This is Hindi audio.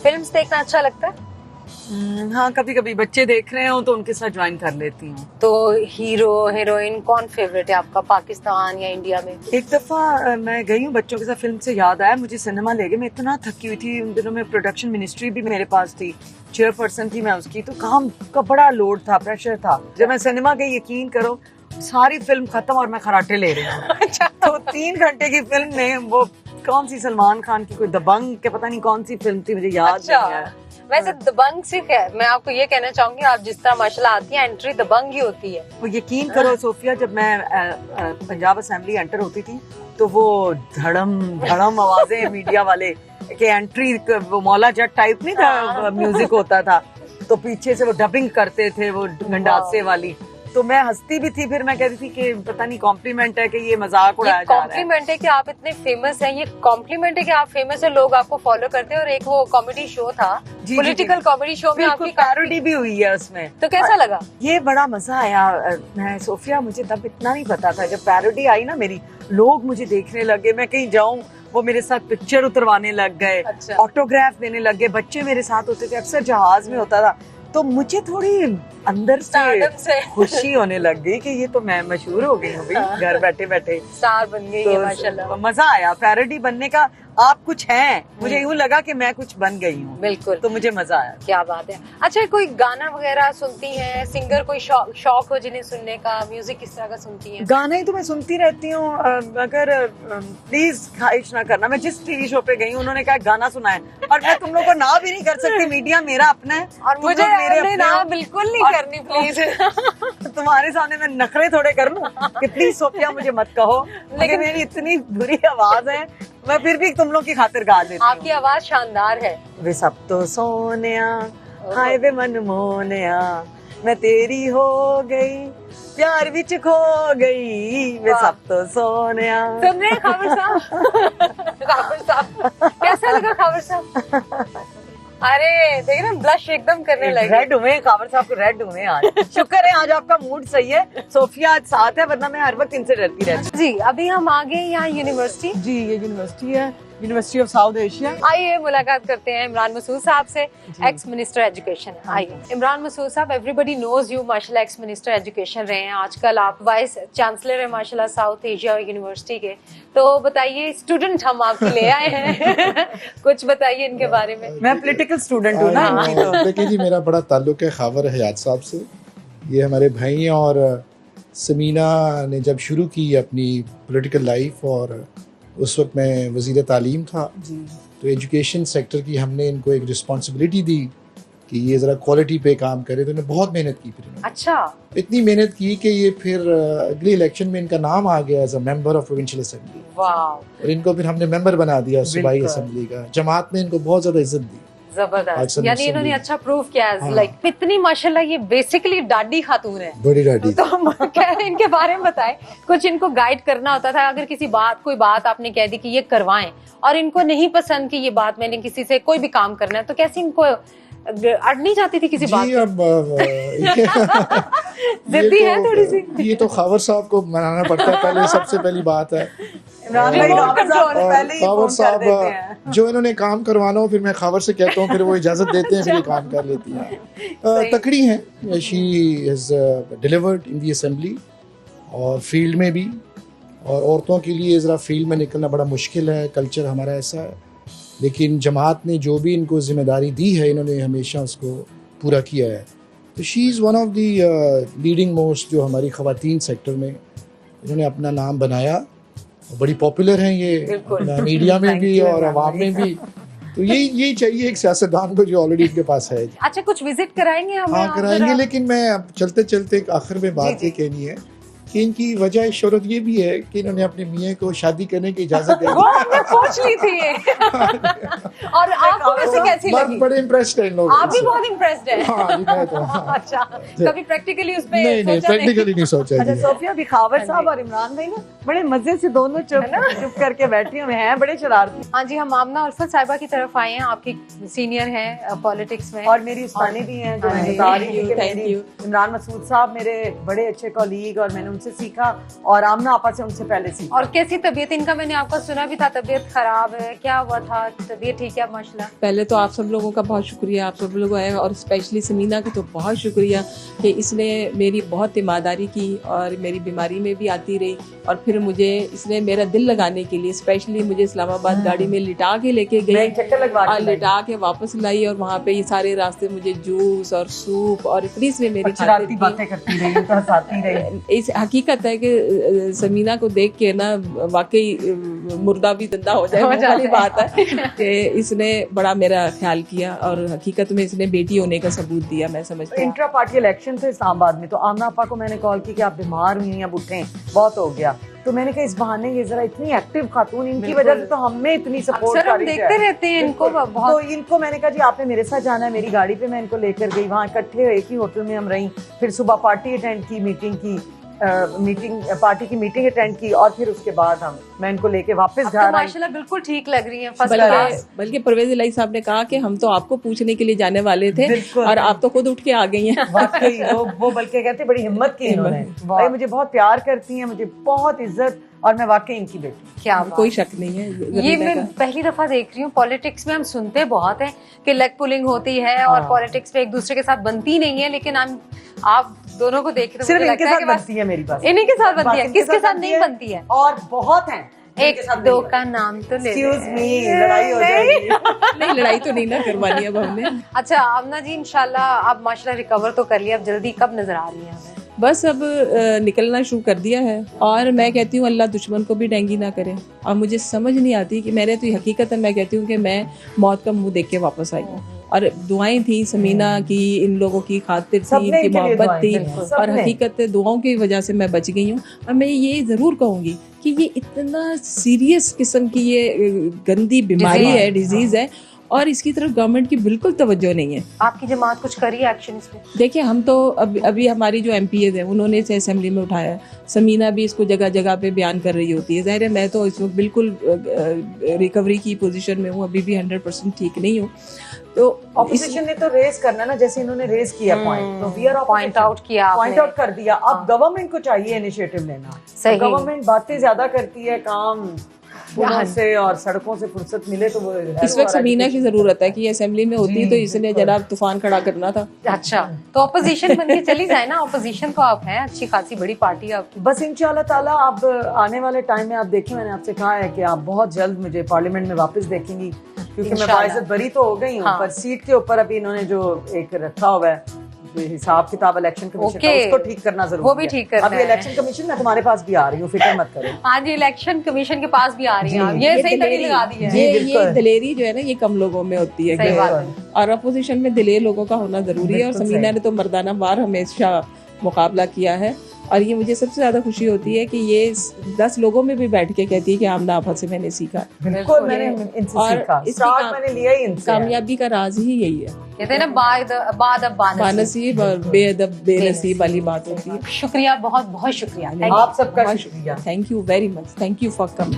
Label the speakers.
Speaker 1: फिल्म्स देखना अच्छा लगता है?
Speaker 2: हाँ, कभी कभी बच्चे देख रहे हो तो उनके साथ ज्वाइन कर लेती हूँ।
Speaker 1: तो हीरो हीरोइन कौन फेवरेट है आपका, पाकिस्तान या इंडिया में?
Speaker 2: एक दफा मैं गई हूँ बच्चों के साथ, फिल्म से याद आया मुझे, सिनेमा ले गए। मैं इतना थकी हुई थी, उन दिनों में प्रोडक्शन मिनिस्ट्री भी मेरे पास थी, चेयरपर्सन थी मैं उसकी, तो काम का बड़ा लोड था, प्रेशर था। जब मैं सिनेमा गई, यकीन करो सारी फिल्म खत्म और मैं खराटे ले रही हूँ।
Speaker 1: अच्छा।
Speaker 2: तो 3 घंटे की फिल्म में वो कौन सी सलमान खान की कोई दबंग के पता नहीं कौन सी फिल्म थी, मुझे याद नहीं है।
Speaker 1: वैसे दबंग सिर्फ है, मैं आपको ये कहना चाहूंगी, आप जिस तरह माशाल्लाह आती है, एंट्री दबंग ही होती है।
Speaker 2: वो यकीन करो सोफिया, जब मैं पंजाब असेंबली एंटर होती थी तो वो धड़म धड़म आवाजें मीडिया वाले के एंट्री, वो मौला जट टाइप नहीं था म्यूजिक होता था, तो पीछे से वो डबिंग करते थे वो गंडासे वाली, तो मैं हंसती भी थी। फिर मैं कहती थी कि पता नहीं कॉम्प्लीमेंट है कि ये मजाक उड़ाया जा रहा है।
Speaker 1: कॉम्प्लीमेंट है कि आप इतने फेमस हैं, ये कॉम्प्लीमेंट है कि आप फेमस है, लोग आपको फॉलो करते हैं। और एक वो कॉमेडी शो था, पॉलिटिकल कॉमेडी शो में आपकी
Speaker 2: पैरोडी भी हुई है उसमें,
Speaker 1: तो कैसा लगा?
Speaker 2: ये बड़ा मजा आया। मैं सोफिया, मुझे तब इतना नहीं पता था, जब पैरोडी आई ना मेरी, लोग मुझे देखने लगे, मैं कहीं जाऊं वो मेरे साथ पिक्चर उतरवाने लग गए,
Speaker 1: अच्छा।
Speaker 2: ऑटोग्राफ देने लग गए, बच्चे मेरे साथ होते थे, अक्सर जहाज में होता था, तो मुझे थोड़ी अंदर से खुशी होने लग गई कि ये तो मैं मशहूर हो गई हूँ भाई, घर बैठे बैठे
Speaker 1: स्टार बन गई है माशाल्लाह।
Speaker 2: मजा आया पैरोडी बनने का। आप कुछ हैं, मुझे यूं लगा कि मैं कुछ बन गई हूँ,
Speaker 1: बिल्कुल,
Speaker 2: तो मुझे मजा आया।
Speaker 1: क्या बात है। अच्छा, कोई गाना वगैरह सुनती हैं, सिंगर कोई शौक हो जिन्हें सुनने का, म्यूजिक किस तरह का सुनती हैं?
Speaker 2: गाना ही तो मैं सुनती रहती हूँ, अगर प्लीज ख्वाहिश ना करना, मैं जिस टीवी शो पे गई हूँ उन्होंने कहा गाना सुनाए, और मैं तुम लोग को ना भी नहीं कर सकती, मीडिया मेरा अपना है
Speaker 1: और मुझे मेरे ना बिल्कुल नहीं करनी प्लीज।
Speaker 2: तुम्हारे सामने मैं नखरे थोड़े कर लूं कि प्लीज सोफिया मुझे मत कहो, लेकिन मेरी इतनी बुरी आवाज है, मैं फिर भी तुम लोग की खातिर गा देती हूँ।
Speaker 1: आपकी आवाज शानदार है।
Speaker 2: वे सब तो सोनिया, हाय वे मन मोनिया, मैं तेरी हो गई, प्यार विच खो गई, वे सब तो सोनिया।
Speaker 1: सुन रहे हैं खबर साहब? खबर साहब कैसा लगा खबर साहब? अरे देखिए ना, ब्लश एकदम करने लगे।
Speaker 2: रेड हुए खबर साहब को, रेड हुए आज। शुक्र है आज आपका मूड सही है, सोफिया आज साथ है, वरना मैं हर वक्त इनसे डरती रहती।
Speaker 1: जी, अभी हम आ गए यहाँ यूनिवर्सिटी।
Speaker 2: जी, ये यूनिवर्सिटी है, यूनिवर्सिटी ऑफ साउथ एशिया।
Speaker 1: आइए मुलाकात करते हैं इमरान मसूद साहब से, एक्स मिनिस्टर एजुकेशन। आइए इमरान मसूद साहब, एवरीबॉडी नोज यू माशाल्लाह, एक्स मिनिस्टर एजुकेशन रहे हैं, आजकल आप वाइस चांसलर है माशाल्लाह साउथ एशिया यूनिवर्सिटी के। तो बताइए, स्टूडेंट हम आपके ले आए हैं कुछ बताइए इनके बारे में।
Speaker 2: मैं पॉलिटिकल स्टूडेंट हूँ ना इनकी, तो
Speaker 3: देखिए जी, मेरा बड़ा ताल्लुक है खावर हयात साहब से, ये हमारे भाई हैं, और समीना ने जब शुरू की अपनी पॉलिटिकल लाइफ, और उस वक्त मैं वज़ीर तालीम था, तो एजुकेशन सेक्टर की हमने इनको एक रिस्पॉन्सिबिलिटी दी कि ये ज़रा क्वालिटी पे काम करे, तो इन्होंने बहुत मेहनत की। फिर
Speaker 1: अच्छा,
Speaker 3: इतनी मेहनत की कि ये फिर अगले इलेक्शन में इनका नाम आ गया as a member of provincial assembly, और इनको फिर हमने मेंबर बना दिया सूबाई असेंबली का। जमात ने इनको बहुत ज़्यादा इज्जत दी,
Speaker 1: जबरदस्त, यानी इन्होंने अच्छा प्रूव किया है। लाइक इतनी माशाल्लाह, ये बेसिकली डाडी खातून है,
Speaker 3: बड़ी डाडी।
Speaker 1: तो क्या इनके बारे में बताएं कुछ। इनको गाइड करना होता था, अगर किसी कोई बात आपने कह दी कि ये करवाएं, और इनको नहीं पसंद कि ये बात, मैंने किसी से कोई भी काम करना है, तो कैसे इनको अड़नी जाती थी किसी बात?
Speaker 3: अब
Speaker 1: जिद्दी है थोड़ी सी।
Speaker 3: ये तो खावर साहब को मनाना पड़ता है पहले, सबसे पहली बात है। खावर साहब जो इन्होंने काम करवाना हो, फिर मैं खावर से कहता हूँ, फिर वो इजाजत देते हैं, फिर ये काम कर लेती हैं। तकड़ी हैं, she is delivered in the assembly और फील्ड में भी, और औरतों के लिए ज़रा फील्ड में निकलना बड़ा मुश्किल है, कल्चर हमारा ऐसा है, लेकिन जमात ने जो भी इनको जिम्मेदारी दी है, इन्होंने हमेशा उसको पूरा किया है। तो she is one of the leading most, जो हमारी ख़वातीन सेक्टर में इन्होंने अपना नाम बनाया, बड़ी पॉपुलर हैं ये मीडिया में भी और अवाम में भी। तो यही चाहिए एक सियासतदान को, जो ऑलरेडी इनके पास है।
Speaker 1: अच्छा, कुछ विजिट कराएंगे हम?
Speaker 3: हाँ कराएंगे, लेकिन मैं अब चलते चलते आखिर में बात ये कहनी है कि इनकी वजह शोहरत ये भी है कि इन्होंने अपने मियाँ को शादी करने की इजाजत दे दी।
Speaker 1: वो हमने पूछ ली थी ये। और आपको वैसे कैसी लगी?
Speaker 3: बड़े इम्प्रेस्ड हैं लोग।
Speaker 1: आप भी बहुत इम्प्रेस्ड हैं।
Speaker 3: हाँ, मैं तो
Speaker 1: अच्छा, कभी प्रैक्टिकली उस पे
Speaker 3: नहीं प्रैक्टिकली नहीं सोचा।
Speaker 2: अच्छा सोफिया, भी खावर साहब और इमरान भाई ना बड़े मजे से दोनों चुप करके बैठी हुए हैं, बड़े शरारती।
Speaker 1: हाँ जी, हम आमना उल्फत साहिबा की तरफ आए हैं, आपकी सीनियर हैं पॉलिटिक्स में,
Speaker 2: और मेरी उस्तानी भी हैं, जो मैं बता रही थी कि मेरी इमरान मसूद साहब मेरे बड़े अच्छे कॉलीग, और मैंने उनसे उनसे सीखा और आमना आपा से उनसे पहले सीखा।
Speaker 1: और कैसी तबीयत इनका, मैंने आपका सुना भी था तबीयत खराब है, क्या हुआ था? तबीयत ठीक है माशाल्लाह?
Speaker 4: पहले तो आप सब लोगों का बहुत शुक्रिया, आप सब लोग आए और स्पेशली समीना का तो बहुत शुक्रिया कि इसने मेरी बहुत ईमानदारी की और मेरी बीमारी में भी आती रही और फिर मुझे इसने मेरा दिल लगाने के लिए स्पेशली मुझे इस्लामाबाद गाड़ी में लिटा के लेके
Speaker 2: मैं
Speaker 4: गई
Speaker 2: एक चक्कर लगवा
Speaker 4: और
Speaker 2: के लाई।
Speaker 4: लिटा के वापस लाई और वहाँ पे ये सारे रास्ते मुझे जूस और सूप और इतनी से मेरी
Speaker 2: और शरारती बातें करती रही, उनका हंसाती रही।
Speaker 4: इस हकीकत है कि समीना को देख के ना वाकई मुर्दा भी जिंदा हो जाए, वो वाली बात है कि इसने बड़ा मेरा ख्याल किया और हकीकत में इसने बेटी होने का सबूत दिया, मैं समझती हूँ।
Speaker 2: इंट्रा पार्टी इलेक्शन थे इस्लामाबाद में, तो आमना आपा को मैंने कॉल की कि आप बीमार हुई हैं, अब उठें, बहुत हो गया। तो मैंने कहा इस बहाने ये जरा इतनी एक्टिव खातून, इनकी वजह से तो हमें इतनी सपोर्ट
Speaker 1: अक्सर हम देखते रहते हैं इनको
Speaker 2: तो
Speaker 1: बहुत।
Speaker 2: इनको मैंने कहा जी आपने मेरे साथ जाना है, मेरी गाड़ी पे मैं इनको लेकर गई, वहाँ इकट्ठे एक ही होटल में हम रही, फिर सुबह पार्टी अटेंड की, पार्टी की मीटिंग अटेंड की और फिर उसके बाद मैं इनको लेके वापस
Speaker 1: अब तो
Speaker 2: घर आई।
Speaker 1: माशाल्लाह बिल्कुल ठीक लग रही हैं, फर्स्ट क्लास।
Speaker 4: बल्कि परवेज इलाही साहब ने कहा कि हम तो आपको पूछने के लिए जाने वाले थे
Speaker 2: बिल्कुल।
Speaker 4: और आप तो खुद उठ के आ गई हैं।
Speaker 2: वाकई वो बल्कि कहते बड़ी हिम्मत की इन्होंने, भाई मुझे बहुत प्यार करती हैं, मुझे बहुत इज्जत, और मैं वाकई इनकी बेटी।
Speaker 1: क्या बात।
Speaker 4: कोई शक नहीं है
Speaker 1: ये
Speaker 4: ज़मीना
Speaker 1: मैं
Speaker 4: का।
Speaker 1: पहली दफा देख रही हूँ, पॉलिटिक्स में हम सुनते बहुत हैं कि लेग पुलिंग होती है और
Speaker 2: हाँ।
Speaker 1: पॉलिटिक्स में एक दूसरे के साथ बनती नहीं है, लेकिन आप दोनों को देख के तो
Speaker 2: सिर्फ
Speaker 1: मुझे
Speaker 2: इनके
Speaker 1: लगता है
Speaker 2: साथ
Speaker 1: कि बस
Speaker 2: बनती है मेरी बात,
Speaker 1: इन्हीं के साथ बनती है,
Speaker 2: बाकी
Speaker 1: किसके साथ नहीं बनती है?
Speaker 2: और बहुत हैं
Speaker 1: एक दो का नाम तो ले
Speaker 2: एक्सक्यूज मी, लड़ाई हो जाएगी।
Speaker 4: नहीं, लड़ाई तो नहीं ना करवानी अब हमने।
Speaker 1: अच्छा आमना जी, इंशाल्लाह आप माशाल्लाह रिकवर तो कर लिया, अब जल्दी कब नजर आ रही है हमें?
Speaker 4: बस अब निकलना शुरू कर दिया है और मैं कहती हूँ अल्लाह दुश्मन को भी डेंगी ना करे। और मुझे समझ नहीं आती कि मैंने तो हकीकत है, मैं कहती हूँ कि मैं मौत का मुंह देख के वापस आई हूँ और दुआएं थी समीना की, इन लोगों की खातिर थी,
Speaker 2: सबने
Speaker 4: इनकी
Speaker 2: इनके लिए
Speaker 4: मोहब्बत
Speaker 2: दुआएं
Speaker 4: थी
Speaker 2: की,
Speaker 4: और
Speaker 2: सबने।
Speaker 4: हकीकत है दुआओं की वजह से मैं बच गई हूँ। और मैं ये ज़रूर कहूँगी कि ये इतना सीरियस किस्म की ये गंदी बीमारी है, डिजीज़ है और इसकी तरफ गवर्नमेंट की बिल्कुल तवज्जो नहीं है।
Speaker 1: आपकी जमात कुछ करी एक्शन इसमें?
Speaker 4: देखिए हम तो अभी हमारी जो MPs हैं उन्होंने इसे असेंबली में उठाया है, समीना भी इसको जगह जगह पे बयान कर रही होती है। ज़ाहिर है मैं तो इस वक्त बिल्कुल रिकवरी की पोजीशन में हूँ, अभी भी 100% ठीक नहीं हूँ। तो
Speaker 2: ऑपोजिशन ने तो रेस करना ना, जैसे इन्होंने रेस किया पॉइंट, तो वी आर
Speaker 1: पॉइंट आउट किया आपने।
Speaker 2: पॉइंट आउट कर दिया। अब गवर्नमेंट को चाहिए इनिशिएटिव लेना।
Speaker 1: सही।
Speaker 2: गवर्नमेंट बातें ज्यादा करती है, काम पुलों से और सड़कों से फुर्सत मिले तो वो
Speaker 4: इस वक्त समीना की जरूरत है कि असेंबली में होती तो इसने जनाब तूफान खड़ा करना था।
Speaker 1: अच्छा तो ऑपोजिशन बन के चली जाए ना, ऑपोजिशन तो आप हैं, अच्छी खासी बड़ी पार्टी है आपकी।
Speaker 2: बस इंशाल्लाह ताला अब आने वाले टाइम में आप देखिए, मैंने आपसे कहा है कि आप बहुत जल्द मुझे पार्लियामेंट में वापस देखेंगी, क्योंकि मैं
Speaker 1: इंशाल्लाह।
Speaker 2: बाइज्जत बरी तो हो गई हूँ,
Speaker 1: हाँ।
Speaker 2: पर सीट के ऊपर अभी इन्होंने जो एक रखा हुआ है हिसाब किताब इलेक्शन कमीशन का,
Speaker 1: ओके।
Speaker 2: उसको ठीक करना जरूरी
Speaker 1: वो भी ठीक करना
Speaker 2: अभी
Speaker 1: है।
Speaker 2: इलेक्शन कमीशन में तुम्हारे पास भी आ रही हूँ, फिक्र मत करो।
Speaker 1: आज इलेक्शन कमीशन के पास भी आ रही हैं आप,
Speaker 2: जी।
Speaker 1: ये सही लड़ी
Speaker 4: दिलेरी-
Speaker 1: लगा दी है।
Speaker 4: ये
Speaker 2: बिल्कुल।
Speaker 4: दिलेरी जो है ना ये कम लोगों में होती है
Speaker 1: सही बात है।
Speaker 4: और अपोजिशन में दिलेर लोगों का होना जरूरी है और
Speaker 2: बिल्कुल
Speaker 4: समीना
Speaker 2: सही।
Speaker 4: ने तो मर्दाना वार हमेशा मुकाबला किया है और ये मुझे सबसे ज्यादा खुशी होती है कि ये 10 लोगों में भी बैठ के कहती है कि आमना आपा से मैंने सीखा।
Speaker 2: बिल्कुल मैंने इनसे
Speaker 4: और
Speaker 2: सीखा,
Speaker 4: इसकी
Speaker 2: स्टार्ट मैंने लिया ही इनसे।
Speaker 4: कामयाबी का राज ही यही है,
Speaker 1: कहते हैं ना बाद अब
Speaker 4: बानसीब और बेअदब बेनसीब वाली बात होती है।
Speaker 1: शुक्रिया, बहुत बहुत शुक्रिया। Thank you.
Speaker 2: आप सबका शुक्रिया।
Speaker 4: Thank you very much, thank you for coming.